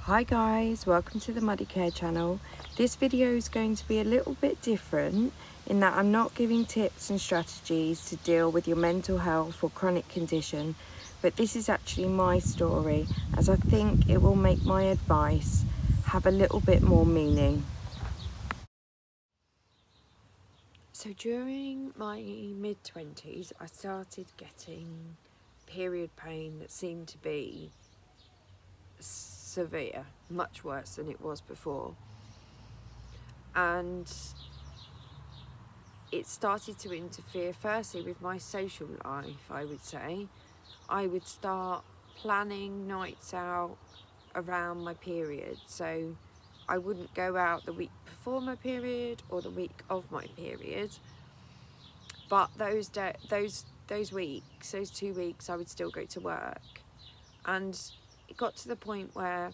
Hi guys, welcome to the Muddy Care channel. This video is going to be a little bit different in that I'm not giving tips and strategies to deal with your mental health or chronic condition, but this is actually my story, as I think it will make my advice have a little bit more meaning. So during my mid-20s, I started getting period pain that seemed to be severe, much worse than it was before, and it started to interfere firstly with my social life. I would say I would start planning nights out around my period, so I wouldn't go out the week before my period or the week of my period, but those 2 weeks I would still go to work. And it got to the point where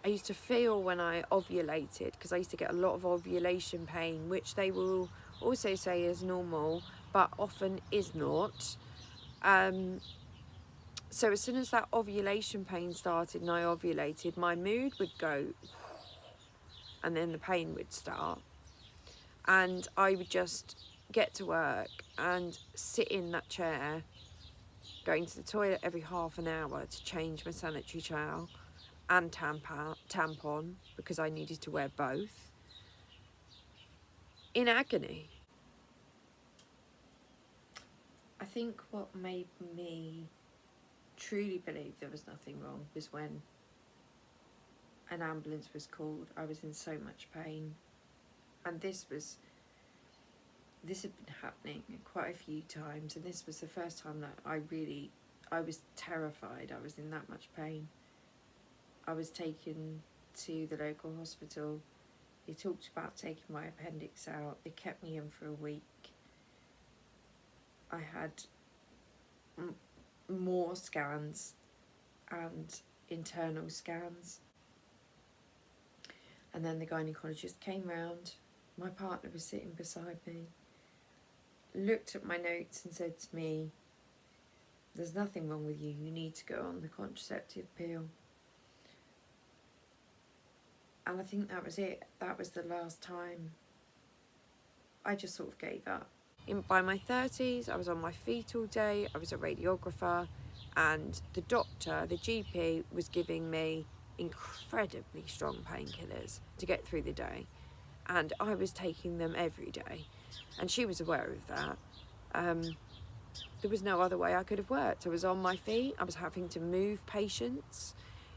I used to feel when I ovulated, because I used to get a lot of ovulation pain, which they will also say is normal, but often is not. So as soon as that ovulation pain started and I ovulated, my mood would go, and then the pain would start. And I would just get to work and sit in that chair, going to the toilet every half an hour to change my sanitary towel and tampon, because I needed to wear both, in agony. I think what made me truly believe there was nothing wrong was when an ambulance was called. I was in so much pain, and this had been happening quite a few times, and this was the first time that I was terrified. I was in that much pain. I was taken to the local hospital. They talked about taking my appendix out. They kept me in for a week. I had more scans and internal scans. And then the gynaecologist came round. My partner was sitting beside me, looked at my notes and said to me, "There's nothing wrong with you. You need to go on the contraceptive pill." And I think that was it. That was the last time. I just sort of gave up. By my 30s, I was on my feet all day. I was a radiographer, and the doctor, the GP, was giving me incredibly strong painkillers to get through the day, and I was taking them every day, and she was aware of that. There was no other way I could have worked. I was on my feet. I was having to move patients.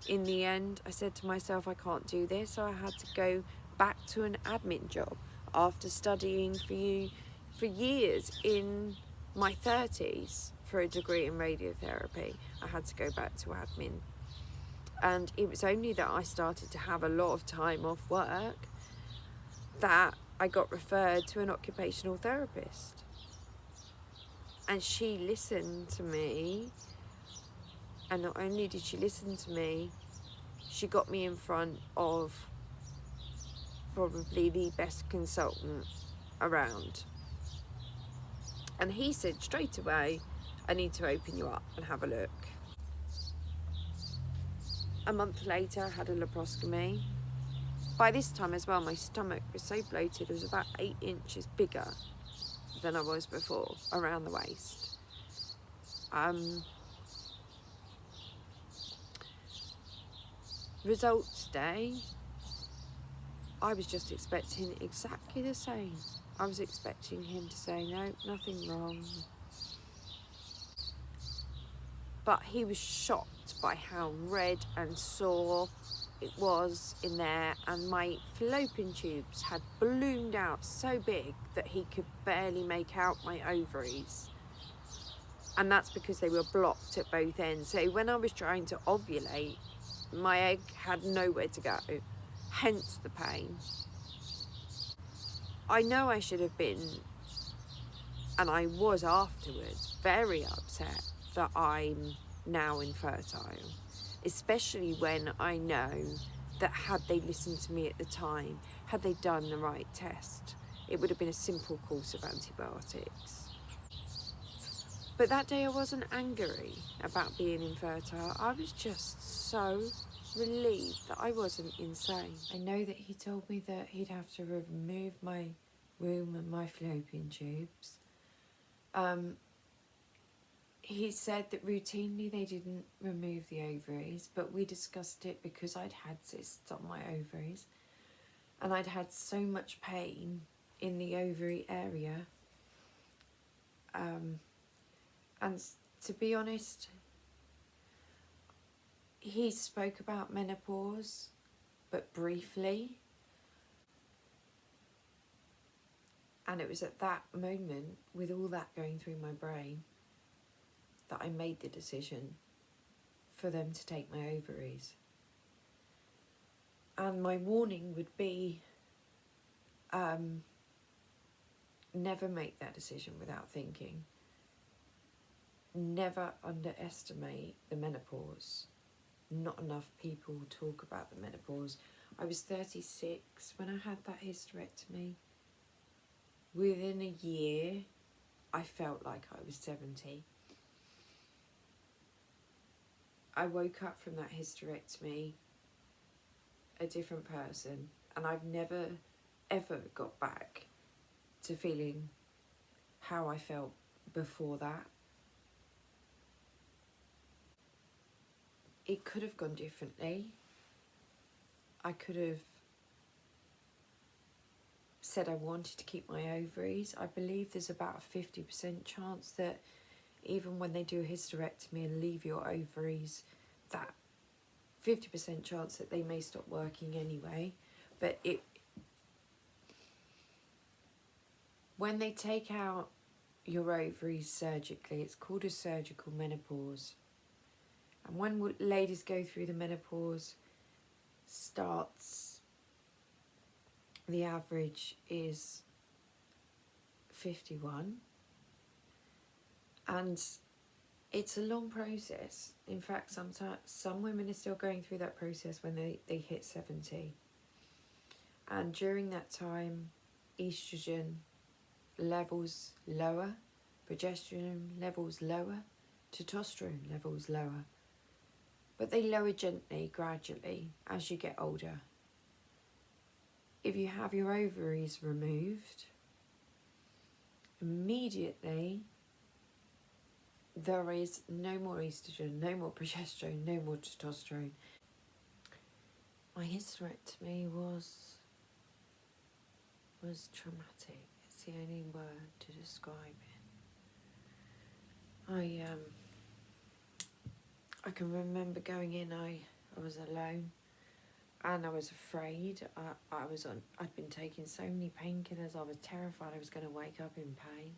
In the end, I said to myself, I can't do this, so I had to go back to an admin job. After studying for years in my 30s for a degree in radiotherapy, I had to go back to admin. And it was only that I started to have a lot of time off work that I got referred to an occupational therapist. And she listened to me, and not only did she listen to me, she got me in front of probably the best consultant around. And he said straight away, "I need to open you up and have a look." A month later, I had a laparoscopy. By this time as well, my stomach was so bloated, it was about 8 inches bigger than I was before, around the waist. Results day, I was just expecting exactly the same. I was expecting him to say, "No, nothing wrong." But he was shocked by how red and sore it was in there, and my fallopian tubes had ballooned out so big that he could barely make out my ovaries. And that's because they were blocked at both ends. So when I was trying to ovulate, my egg had nowhere to go, hence the pain. I know I should have been, and I was afterwards, very upset that I'm now infertile, especially when I know that had they listened to me at the time, had they done the right test, it would have been a simple course of antibiotics. But that day I wasn't angry about being infertile. I was just so relieved that I wasn't insane. I know that he told me that he'd have to remove my womb and my fallopian tubes. He said that routinely they didn't remove the ovaries, but we discussed it because I'd had cysts on my ovaries and I'd had so much pain in the ovary area. And to be honest, he spoke about menopause, but briefly. And it was at that moment, with all that going through my brain, that I made the decision for them to take my ovaries. And my warning would be, never make that decision without thinking. Never underestimate the menopause. Not enough people talk about the menopause. I was 36 when I had that hysterectomy. Within a year, I felt like I was 70. I woke up from that hysterectomy a different person, and I've never, ever got back to feeling how I felt before that. It could have gone differently. I could have said I wanted to keep my ovaries. I believe there's about a 50% chance that even when they do a hysterectomy and leave your ovaries, that 50% chance that they may stop working anyway. But when they take out your ovaries surgically, it's called a surgical menopause. And when ladies go through the menopause, the average is 51. And it's a long process. In fact, sometimes some women are still going through that process when they hit 70. And during that time, estrogen levels lower, progesterone levels lower, testosterone levels lower. But they lower gently, gradually, as you get older. If you have your ovaries removed, immediately there is no more estrogen, no more progesterone, no more testosterone. My hysterectomy was traumatic. It's the only word to describe it. I can remember going in, I was alone and I was afraid. I'd been taking so many painkillers, I was terrified I was going to wake up in pain.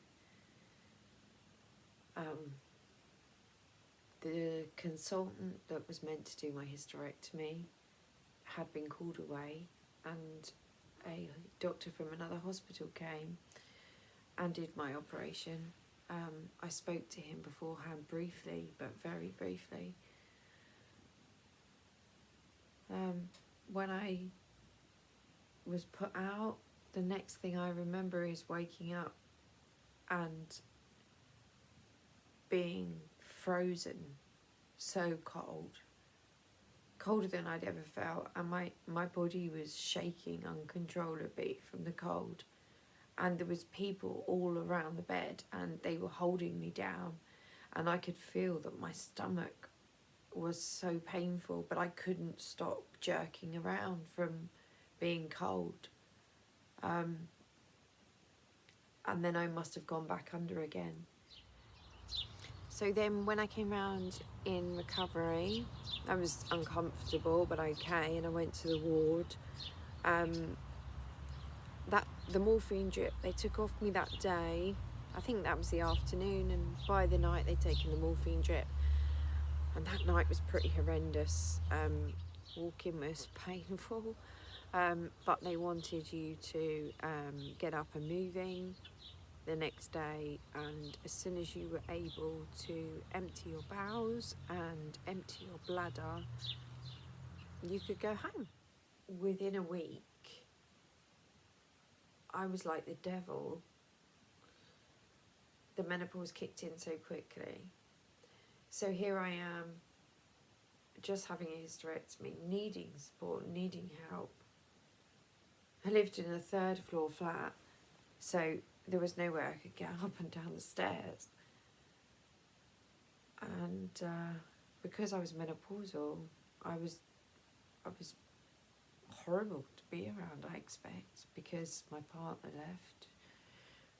The consultant that was meant to do my hysterectomy had been called away, and a doctor from another hospital came and did my operation. I spoke to him beforehand briefly, but very briefly. When I was put out, the next thing I remember is waking up and being frozen, so cold, colder than I'd ever felt, and my body was shaking uncontrollably from the cold. And there was people all around the bed and they were holding me down, and I could feel that my stomach was so painful, but I couldn't stop jerking around from being cold. And then I must have gone back under again. So then when I came round in recovery, I was uncomfortable but okay, and I went to the ward. The morphine drip, they took off me that day. I think that was the afternoon, and by the night they'd taken the morphine drip. And that night was pretty horrendous. Walking was painful, but they wanted you to get up and moving the next day, and as soon as you were able to empty your bowels and empty your bladder, you could go home. Within a week, I was like the devil. The menopause kicked in so quickly. So here I am, just having a hysterectomy, needing support, needing help. I lived in a 3rd floor flat, so there was no way I could get up and down the stairs. And because I was menopausal, I was horrible to be around, I expect, because my partner left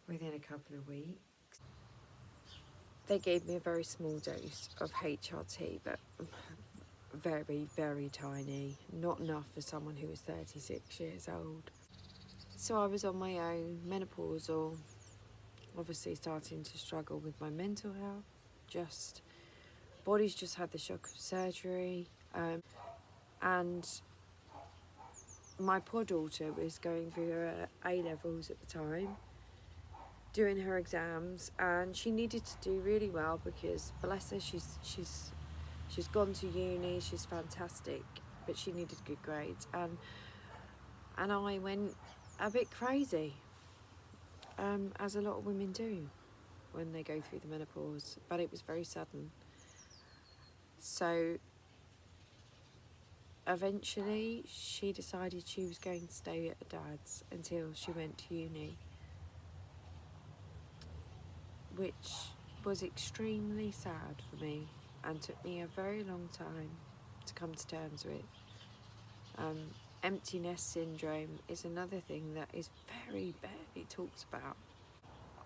within a couple of weeks. They gave me a very small dose of HRT, but very, very tiny, not enough for someone who was 36 years old. So I was on my own, menopausal, obviously starting to struggle with my mental health, body's just had the shock of surgery, and my poor daughter was going through her A-levels at the time, doing her exams, and she needed to do really well because, bless her, she's gone to uni, she's fantastic, but she needed good grades, and I went a bit crazy, as a lot of women do when they go through the menopause, but it was very sudden. So eventually she decided she was going to stay at her dad's until she went to uni, which was extremely sad for me and took me a very long time to come to terms with. Empty nest syndrome is another thing that is very barely talked about.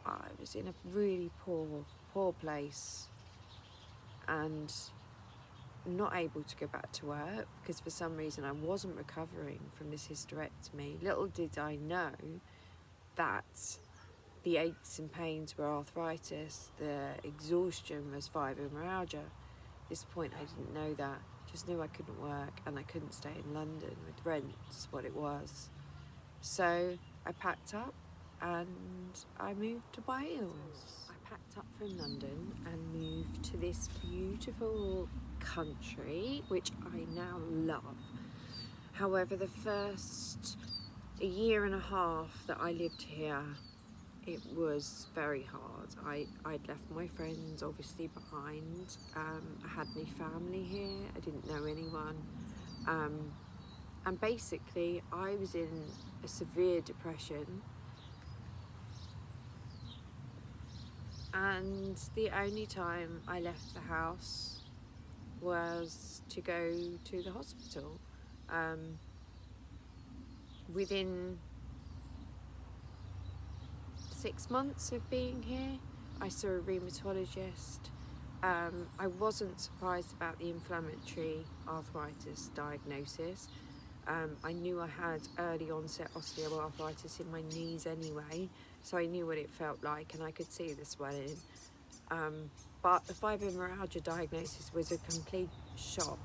I was in a really poor place and not able to go back to work because for some reason I wasn't recovering from this hysterectomy. Little did I know that the aches and pains were arthritis, the exhaustion was fibromyalgia. At this point I didn't know that, just knew I couldn't work and I couldn't stay in London with rents, what it was. So I packed up and I moved to Wales. I packed up from London and moved to this beautiful country, which I now love. However, the first year and a half that I lived here, it was very hard. I'd left my friends obviously behind. I had no family here. I didn't know anyone. And basically I was in a severe depression. And the only time I left the house was to go to the hospital. Within 6 months of being here, I saw a rheumatologist. I wasn't surprised about the inflammatory arthritis diagnosis. I knew I had early onset osteoarthritis in my knees anyway, so I knew what it felt like and I could see the swelling. But the fibromyalgia diagnosis was a complete shock,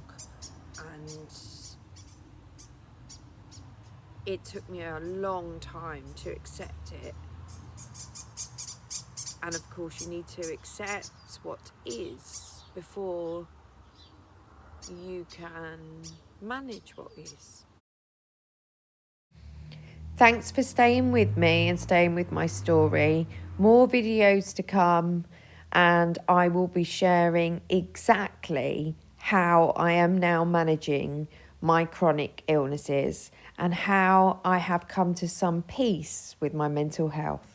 and it took me a long time to accept it. And of course you need to accept what is before you can manage what is. Thanks for staying with me and staying with my story. More videos to come, and I will be sharing exactly how I am now managing my chronic illnesses and how I have come to some peace with my mental health.